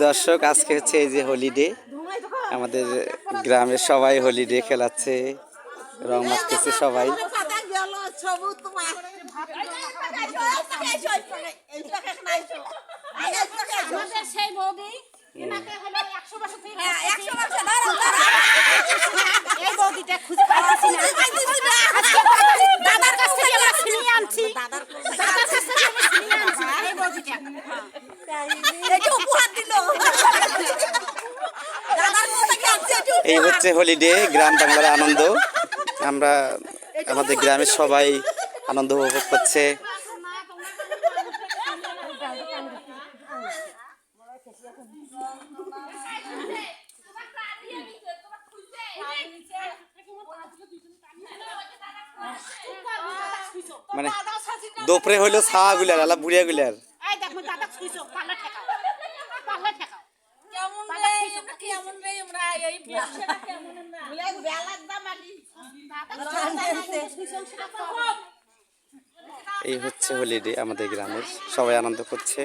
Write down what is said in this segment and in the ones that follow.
দর্শক আজকে হচ্ছে এই যে হলিডে, আমাদের গ্রামের সবাই হলিডে খেলাচ্ছে, রং মাখতেছে সবাই। এই হচ্ছে হলিডে, গ্রাম বাংলার আনন্দ। আমরা আমাদের গ্রামের সবাই আনন্দ উপভোগ করছে। মানে দোপরে হইলো ছাওয়া গুলার আলা বুড়িয়া গুলার। এই হচ্ছে হলিডে, আমাদের গ্রামের সবাই আনন্দ করছে।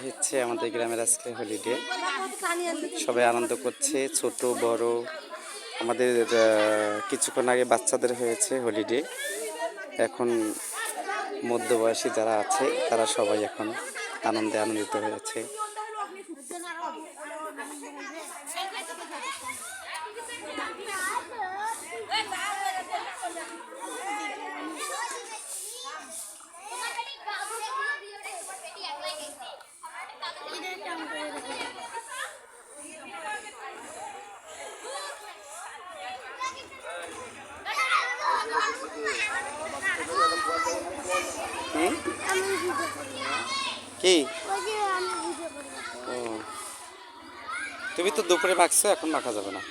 হচ্ছে আমাদের গ্রামের আজকে হলিডে, সবাই আনন্দ করছে, ছোট বড়। আমাদের কিছুক্ষণ আগে বাচ্চাদের হয়েছে হলিডে, এখন মধ্যবয়সী যারা আছে তারা সবাই এখন আনন্দে আনন্দিত হয়েছে। কি তুমি তো দুপুরে মাখছো, এখন মাখা যাবে না।